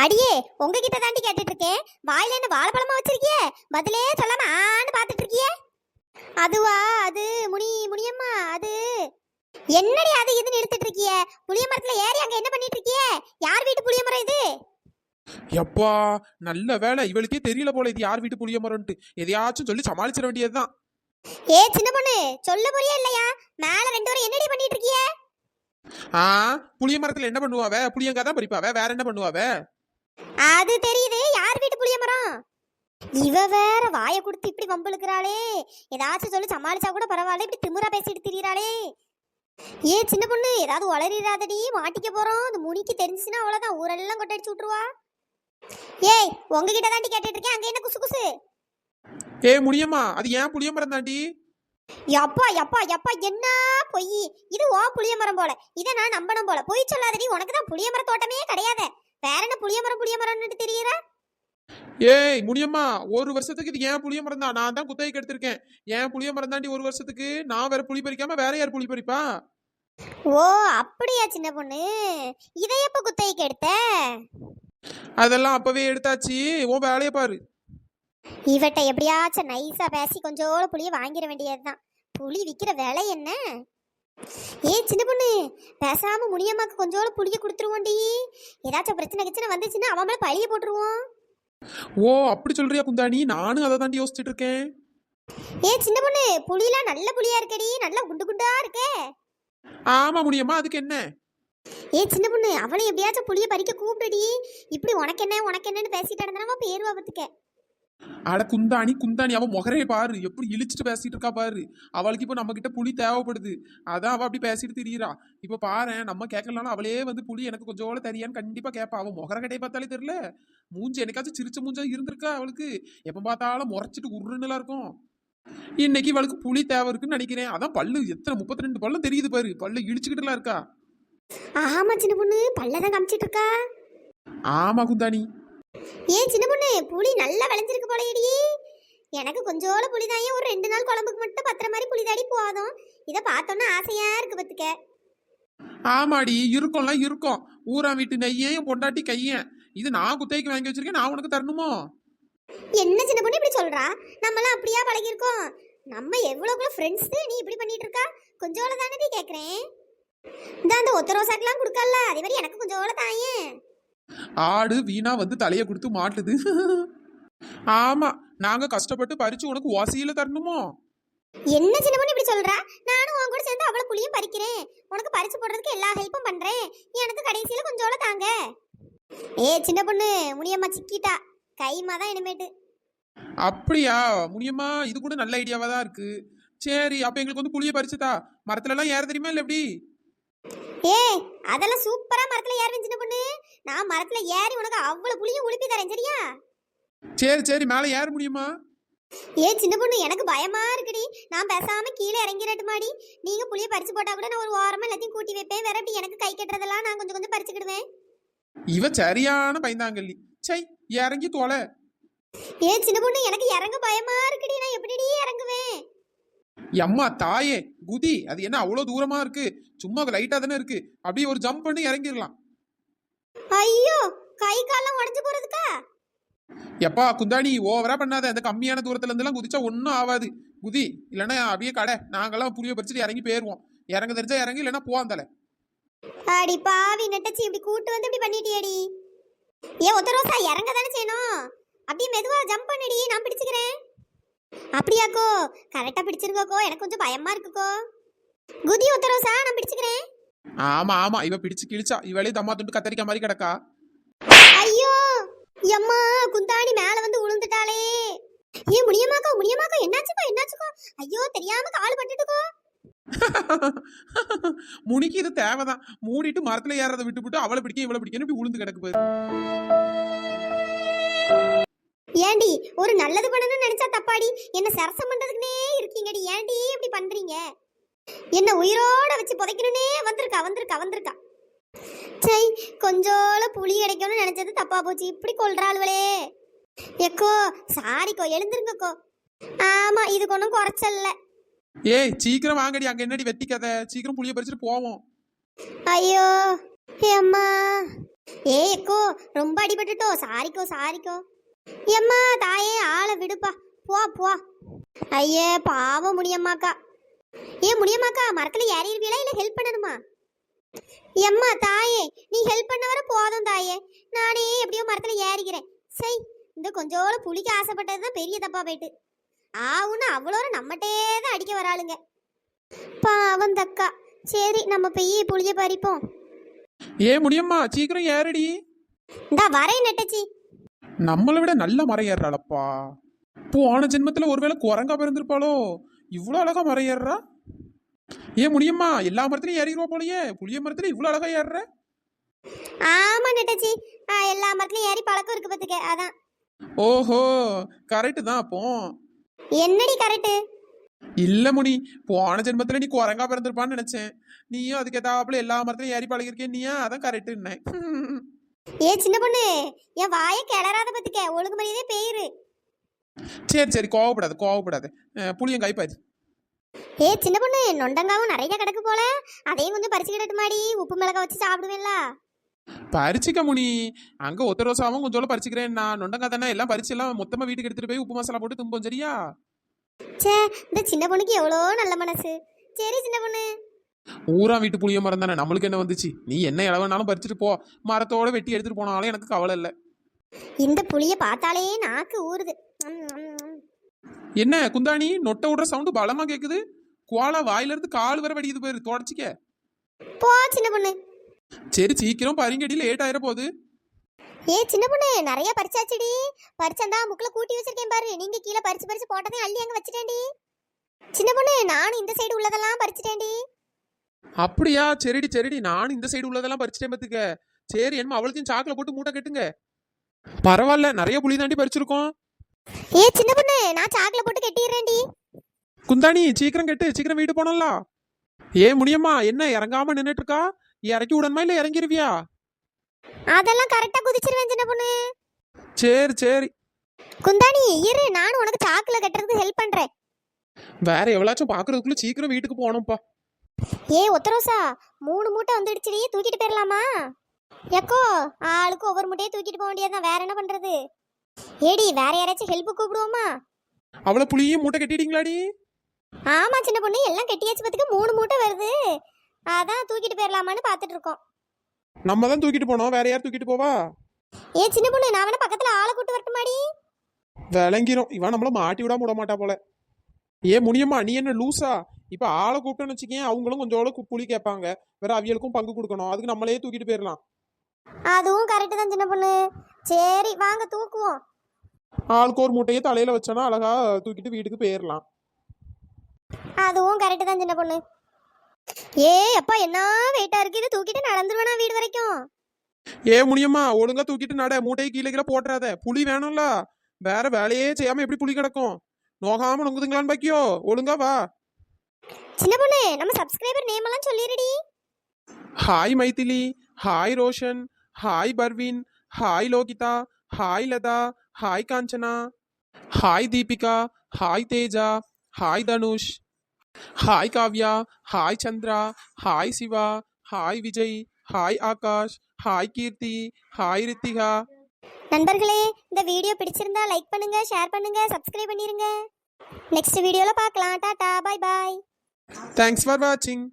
அடியே உங்ககிட்ட தாண்டி கேட்டுட்டு இருக்கேன். வாயில என்ன வாழைப்பழமா வச்சிருக்கியே? பதிலே சொல்லாம ஆன்னு பாத்துட்டு இருக்கியே. அதுவா? அது முனியம்மா அது. என்னடி அது இதுன்னு இழுத்துட்டு இருக்கியே? புளிய மரத்துல ஏறி அங்க என்ன பண்ணிட்டு இருக்கியே? யார் வீட்டு புளிய மரம் இது? எப்பா, நல்ல வேலை, இவளுக்கே தெரியல போல இது யார் வீட்டு புளிய மரம்ட்டு. எதையாச்சும் சொல்லி சமாளிச்சிட வேண்டியதுதான். ஏ சின்ன பொண்ணு, சொல்ல போறியா இல்லையா? மேல ரெண்டு பேரும் என்னடி பண்ணிட்டு இருக்கியே? ஆ, புளிய மரத்துல என்ன பண்ணுவாவ? புளியங்காய் தான் பறிப்பாவ, வேற என்ன பண்ணுவாவ? அது தெரியுது, யார் வீட்டு புளிய மரம்? இவ வேற வாயை கொடுத்து இப்படி வம்பிழுக்கிறாளே. ஏதாச்சும் சொல்லி சமாளிச்சா கூட பரவாயில்ல, இப்படி திமிரா பேசிட்டு திரியறாளே. ஏ சின்ன பொண்ணு, ஏதாவது உளறிடாதடி, மாட்டிக்க போறோம். அந்த முனிக்கு தெரிஞ்சுச்சுன்னா அவ்வளவுதான், ஊரெல்லாம் கொட்டடிச்சு விட்டுருவா. ஏய் உங்ககிட்ட தாண்டி கேட்டுட்டு இருக்கேன், அங்க என்ன குசு குசு? ஏ முடியம்மா, அது ஏன் புளிய மரம் தாண்டி? யப்பா யப்பா யப்பா, என்ன பொய் இது? ஓ புளிய மரம் போல, இதை நான் நம்பணும் போல. பொய் சொல்லாதடி, உனக்கு தான் புளிய மர தோட்டமே கிடையாது. வேற என்ன புளிய மரம்னு தெரியற? ஏய் முடியம்மா, ஒரு வருஷத்துக்கு இது ஏன் புளிய மரம் தான். நான் தான் குத்தகைக்கு எடுத்திருக்கேன். ஏன் புளிய மரம் தாண்டி ஒரு வருஷத்துக்கு. நான் வேற புளி பறிக்காம வேற யார் புளி பறிப்பா? ஓ அப்படியா சின்ன பொண்ணு, இதை எப்ப குத்தகைக்கு எடுத்த? அதெல்லாம் அப்பவே எடுத்தாச்சு. உன் வேலையை பாரு. இவட்ட எப்படியாச்சும் நைஸா பேசி கொஞ்சோட புளிய வாங்கிட வேண்டியதுதான். புளி விக்கிற விலை என்ன? ஏ சின்ன பொண்ணு, பேசாம முனியம்மாக்கு கொஞ்சோட புளிய கொடுத்துருவோண்டி. ஏதாச்சும் பிரச்சனை வந்துச்சுன்னா அவன் மேல பழிய போட்டுருவோம். ஓ அப்படி சொல்றியா குந்தாணி? நானும் அதை தாண்டி யோசிச்சுட்டு இருக்கேன். ஏ சின்ன பொண்ணு, புளியெல்லாம் நல்ல புளியா இருக்கடி, நல்லா குண்டு குண்டா இருக்கே. ஆமா முடியம்மா, அதுக்கு என்ன? ஏ சின்ன பொண்ணு, அவளை எப்படியாச்சும் புளிய பறிக்க கூப்பிடுடி. இப்படி உனக்கு என்னன்னு பேசிட்டு இருந்தா பேருவா பத்துக்க. அட குந்தாணி குந்தாணி, அவன் முகரையை பாரு, எப்படி இழிச்சிட்டு பேசிட்டு இருக்கா பாரு. அவளுக்கு இப்போ நம்ம கிட்ட புளி தேவைப்படுது, அதான் அவ அப்படி பேசிட்டு திரியிறா. இப்ப பாரு, நம்ம கேட்கலாம், அவளே வந்து புளி எனக்கு கொஞ்சோட தெரியான்னு கண்டிப்பா கேட்பா. அவன் முகர கடையை பார்த்தாலே தெரியல. மூஞ்சி என்னைக்காச்சும் சிரிச்ச மூஞ்சா இருந்திருக்கா அவளுக்கு? எப்ப பார்த்தாலும் முறைச்சிட்டு உருன்னுலாம் இருக்கும். இன்னைக்கு இவளுக்கு புளி தேவை இருக்குன்னு நினைக்கிறேன். அதான் பல்லு எத்தனை 32 பல்லும் தெரியுது பாரு. பல்லு இடிச்சுக்கிட்டுலாம் இருக்கா. ஆமா சின்ன பொண்ணு, பல்லதான் காமிச்சிட்டு இருக்கா. ஆமா குந்தாணி. ஏன் சின்ன பொண்ணு, புளி நல்லா விளைஞ்சிருக்கு போலயடி. எனக்கு கொஞ்சோட புளிதாயே, ஒரு 2 நாள் குழம்புக்கு மட்டும் பத்திர மாதிரி புளிதாடி போதும். இதை பார்த்தோன்னா ஆசையா இருக்கு பத்துக்க. ஆமாடி, இருக்கும்லாம் இருக்கும். ஊரா வீட்டு நெய்யையும் பொண்டாட்டி கையன். இது நான் குத்தகைக்கு வாங்கி வச்சிருக்கேன், நான் உனக்கு தரணுமோ? என்ன சின்ன பொண்ணு இப்படி சொல்றா? நம்மளாம் அப்படியா பழகிருக்கோம்? நம்ம எவ்வளவுக்குள்ள ஃப்ரெண்ட்ஸ், நீ இப்படி பண்ணிட்டு இருக்கா? கொஞ்சோட தானே கேக்குறேன். இந்த அந்த ஒத்த ரோசாக்கெல்லாம் கொடுக்கல, அதே மாதிரி எனக்கு கொஞ்சோட தாயே. ஆடு வீணா வந்து தலைய கொடுத்து மாட்டுது. ஆமா, நாங்க கஷ்டப்பட்டு பறிச்சு உனக்கு ஓசையில தரணுமோ? என்ன சின்ன பொண்ணு இப்படி சொல்றா? நானும் உன் கூட சேர்ந்து அவ்வளவு புளியும் பறிக்கிறேன், உனக்கு பறிச்சு போடுறதுக்கு எல்லா ஹெல்ப்பும் பண்றேன். எனக்கு கடைசியில கொஞ்சோட தாங்க. ஏ சின்ன பொண்ணு, முனியம்மா சிக்கிட்டா, கைமா தான் இனிமேட்டு. அப்படியா முடியுமா? இது கூட நல்ல ஐடியாவா தான் இருக்கு. சரி, அப்ப எங்களுக்கு வந்து புளிய பறிச்சுதா. மரத்துல எல்லாம் ஏற தெரியுமா இல்ல எப்படி? ஏ அதெல்லாம் சூப்பரா மரத்துல ஏறுவேன் சின்ன பொண்ணு. நான் மரத்துல ஏறி உனக்கு அவ்வளவு புளியும் உளுப்பி தரேன், சரியா? சரி சரி, மேல ஏற முடியுமா? ஏ சின்ன பொண்ணு, எனக்கு பயமா இருக்குடி. நான் பேசாம கீழே இறங்கிறட்டு மாடி. நீங்க புளிய பறிச்சு போட்டா கூட நான் ஒரு ஓரமா எல்லாத்தையும் கூட்டி வைப்பேன். வேற எப்படி எனக்கு கை கட்டுறதெல்லாம் நான் கொஞ்சம் கொஞ்சம் பறிச்சுக்கிடுவேன். இவ சரியான பைந்தாங்கல்லி. சை, இறங்கி தோலை. ஏ சின்ன பொண்ணு, எனக்கு இறங்க பயமா இருக்குடி. நான் எப்படிடி இறங்குவேன்? அம்மா தாயே குதி, அது என்ன அவ்வளவு தூரமா இருக்கு? சும்மா லைட்டா தானே இருக்கு. அப்படியே ஒரு ஜம்ப் பண்ணி இறங்கிடலாம். ஐயோ, கை காலம் உடஞ்சு போறதுக்கா? எப்பா குந்தாணி, ஓவரா பண்ணாத. அந்த கம்மியான தூரத்துல இருந்தெல்லாம் குதிச்சா ஒன்னும் ஆகாது. குதி, இல்லைன்னா அப்படியே கடை. நாங்கெல்லாம் புளிய பறிச்சுட்டு இறங்கி போயிருவோம். இறங்க தெரிஞ்சா இறங்கி, இல்லைன்னா போவாந்தல. அடி பாவி நெட்டச்சி, இப்படி கூட்டு வந்து இப்படி பண்ணிட்டியடி. ஏ ஒத்த ரோசா, இறங்க தானே செய்யணும். அப்படியே மெதுவா ஜம்ப் பண்ணிடி, நான் பிடிச்சுக்கிறேன். அப்படியாக்கோ? கரெக்டா பிடிச்சிருக்கோக்கோ, எனக்கு கொஞ்சம் பயமா இருக்குக்கோ. குதி ஒத்த ரோசா, நான் பிடிச்சுக்கிறேன். ஆமா ஆமா, இவ பிடிச்சு கிழிச்சா. இவளே தம்மா துண்டு கத்தரிக்கா மாதிரி கிடக்கா. ஐயோ எம்மா, குந்தாணி மேல வந்து உளுந்துட்டாளே. ஏ முனியமாக்கோ என்னாச்சுக்கோ? ஐயோ தெரியாம கால் பட்டுட்டுக்கோ. முனிக்கு இது தேவைதான். மூடிட்டு மரத்துல ஏறதை விட்டு அவளை பிடிக்க இவளை பிடிக்கன்னு இப்படி உளுந்து கிடக்கு பாரு. ஏண்டி, ஒரு நல்லது பண்ணணும்னு நினைச்சா தப்பாடி. என்ன சரசம் பண்றதுக்குனே இருக்கீங்கடி. ஏண்டி இப்படி பண்றீங்க? என்ன உயிரோட வச்சு புதைக்கணும்னே வந்திருக்கா. சை, கொஞ்சோல புளி கிடைக்கும்னு நினைச்சது தப்பா போச்சு. இப்படி கொள்றாளுவளே. எக்கோ சாரிக்கோ, எழுந்திருங்கக்கோ. ஆமா, இதுக்கு ஒன்றும் குறைச்சல்ல. ஏய் சீக்கிரம் வாங்கடி, அங்க என்னடி வெட்டிக்காத. சீக்கிரம் புளிய பறிச்சுட்டு போவோம். ஐயோ அம்மா, ஏய் எக்கோ ரொம்ப அடிபட்டுட்டோ, சாரிக்கோ சாரிக்கோ. எம்மா தாயே ஆளை விடுப்பா, போ போ. ஐயே பாவம் முடியம்மாக்கா. ஏன் முடியம்மாக்கா மரத்துல ஏறிடுவீங்களா இல்ல ஹெல்ப் பண்ணணுமா? எம்மா தாயே நீ ஹெல்ப் பண்ண வர போதும் தாயே, நானே எப்படியோ மரத்துல ஏறிக்கிறேன். சை, இந்த கொஞ்சோட புளிக்க ஆசைப்பட்டது தான் பெரிய தப்பா போயிட்டு. ஆவுன்னு அவ்வளோ நம்மட்டே தான் அடிக்க வராளுங்க. பாவம் தக்கா. சரி நம்ம போய் புளிய பறிப்போம். ஏ முடியம்மா சீக்கிரம் ஏறடி. இந்தா வரேன் நெட்டச்சி. நம்மளை விட நல்ல மரம் ஏறுறாளப்பா. போன ஜென்மத்துல ஒருவேளை குரங்கா பிறந்திருப்பாளோ, இவ்வளோ அழகா மரம் ஏறுறா. ஏன் முடியுமா எல்லா மரத்துலயும் ஏறிடுவா போலயே, புளிய மரத்துல இவ்வளவு அழகா ஏறுற. ஆமா நெட்டச்சி, எல்லா மரத்துலயும் ஏறி பழக்கம் இருக்கு பாத்துக்க, அதான். ஓஹோ கரெக்டு தான் அப்போ. என்னடி கரெக்டு? இல்ல முனி, போன ஜென்மத்துல நீ குரங்கா பிறந்திருப்பான்னு நினைச்சேன். நீயும் அதுக்கேத்தாப்புல எல்லா மரத்துலயும் ஏறி பழகிருக்கேன் நீயா, அதான் கரெக்டுன்னு. ஏ சின்ன பொண்ணு, என் வாயை கிளறாத பத்துக்க, ஒழுங்கு மரியாதையே பேயிரு. சரி சரி கோவப்படாது கோவப்படாது. புளியம் கைப்பாரு. ஏ சின்ன பொண்ணு, நொண்டங்காவும் நிறைய கிடக்கு போல, அதையும் கொஞ்சம் பறிச்சுக்கிட்டு மாடி, உப்பு மிளகா வச்சு சாப்பிடுவேன்ல. பறிச்சுக்க முனி, அங்க ஒத்த ரோசாவும் கொஞ்சோட பறிச்சுக்கிறேன். நான் நொண்டங்கா தானே எல்லாம் பறிச்சு எல்லாம் மொத்தமா வீட்டுக்கு எடுத்துட்டு போய் உப்பு மசாலா போட்டு தும்போம் சரியா. சே, இந்த சின்ன பொண்ணுக்கு எவ்வளோ நல்ல மனசு. சரி சின்ன பொண்ணு. ஊரா வீட்டு புளிய மரம் தானே, நம்மளுக்கு என்ன வந்துச்சு. நீ என்ன இளவனாலும் பறிச்சுட்டு போ, மரத்தோட வெட்டி எடுத்துட்டு போனாலும் எனக்கு கவலை இல்லை. இந்த புளிய பார்த்தாலே நாக்கு ஊறுது. என்ன குந்தாணி, நொட்டை விடுற சவுண்டு பலமா கேக்குது. குவாலா வாயில இருந்து கால் வர வெடிக்குது போயிரு, தொடச்சிக்க. போ சின்ன பொண்ணு. சரி சீக்கிரம் பரிங்கடி, லேட் ஆயிர போகுது. ஏ சின்ன பொண்ணு, நிறைய பறிச்சாச்சுடி. பறிச்சந்தா முக்குல கூட்டி வச்சிருக்கேன் பாரு, நீங்க கீழே பறிச்சு பறிச்சு போட்டதே அள்ளி அங்க வச்சுட்டேன்டி. சின்ன பொண்ணு, நானும் இந்த சைடு உள்ளதெல்லாம் பறிச்சுட்டேன்டி. அப்படியா, சரிடி சரிடி, நானும் இந்த சைடு உள்ளதெல்லாம் பறிச்சுட்டேன் பாத்துக்க. சரி என்னமா அவளுக்கும் சாக்குல போட்டு மூட்டை கட்டுங்க. பரவாயில்ல, நிறைய புளி தாண்டி பறிச்சிருக்கோம். ஏ சின்ன பொண்ணு, நான் சாக்குல போட்டு கட்டிடுறேன்டி. குந்தாணி சீக்கிரம் கெட்டு, சீக்கிரம் வீடு போனோம்ல. ஏ முடியம்மா என்ன இறங்காம நின்னுட்டு இருக்கா, இறக்கி விடணுமா இல்ல இறங்கிருவியா? அதெல்லாம் கரெக்டா குதிச்சிருவேன் சின்ன பொண்ணு. சரி சரி. குந்தாணி இரு, நானும் உனக்கு சாக்குல கட்டுறதுக்கு ஹெல்ப் பண்றேன். வேற எவ்வளாச்சும் பாக்குறதுக்குள்ள சீக்கிரம் வீட்டுக்கு போகணும்ப்பா. ஏ ஒத்தரோசா, 3 மூட்டை வந்துடுச்சுடி, தூக்கிட்டு போயிடலாமா? எக்கோ ஆளுக்கு ஒவ்வொரு மூட்டையை தூக்கிட்டு போக வேண்டியதுதான், வேற என்ன பண்றது? ஏடி வேற யாராச்சும் ஹெல்ப் கூப்பிடுவோமா? அவளை புளியும் மூட்டை கட்டிட்டீங்களாடி? ஆமா சின்ன பொண்ணு, எல்லாம் கட்டியாச்சு பத்துக்கு 3 மூட்டை வருது, அதான் தூக்கிட்டு போயிடலாமான்னு பாத்துட்டு இருக்கோம். நம்ம தான் தூக்கிட்டு போனோம், வேற யார் தூக்கிட்டு போவா? ஏ சின்ன பொண்ணு, நான் வேணா பக்கத்துல ஆளை கூட்டு வரட்டுமாடி? விளங்கிரும், இவன் நம்மள மாட்டி விடாம விட மாட்டா போல. ஏ முடியம்மா நீ என்ன லூசா? இப்ப ஆளை கூப்பிட்டோன்னு வச்சுக்கேன், அவங்களும் கொஞ்சம் புளி கேட்பாங்க, வேற அவியலுக்கும் பங்கு கொடுக்கணும், அதுக்கு நம்மளே தூக்கிட்டு போயிடலாம். அதுவும் கரெக்டு தான் சின்ன பொண்ணு. சரி வாங்க தூக்குவோம். ஆளுக்கு ஒரு மூட்டையை தலையில வச்சோன்னா அழகா தூக்கிட்டு வீட்டுக்கு போயிடலாம். அதுவும் கரெக்டு தான் சின்ன பொண்ணு. ஏ அப்பா என்ன வெயிட்டா இருக்கு, இது தூக்கிட்டு நடந்துருவேனா வீடு வரைக்கும்? ஏ முடியம்மா ஒழுங்கா தூக்கிட்டு நட, மூட்டையை கீழே கீழே போட்டுறாத, புளி வேணும்ல. வேற வேலையே செய்யாம எப்படி புளி கிடக்கும்? நோகாம நொங்குதுங்களான்னு பாக்கியோ, ஒழுங்கா வா. சின்ன பொண்ணு, நம்ம சப்ஸ்கிரைபர் நேம் எல்லாம் சொல்லிடுடி. Hi Maithili, hi Roshan, hi Parveen, hi Lohitha, hi Latha, hi Kanchana, hi Deepika, hi Teja, hi Dhanush, hi Kavya, hi Chandra, hi Siva, hi Vijay, hi Akash, hi Keerthi, hi Rithika. நண்பர்களே, இந்த வீடியோ பிடிச்சிருந்தா லைக் பண்ணுங்க, ஷேர் பண்ணுங்க, சப்ஸ்கிரைப் பண்ணிருங்க. நெக்ஸ்ட் வீடியோல பார்க்கலாம். Tata, bye bye. Thanks for வாட்சிங்.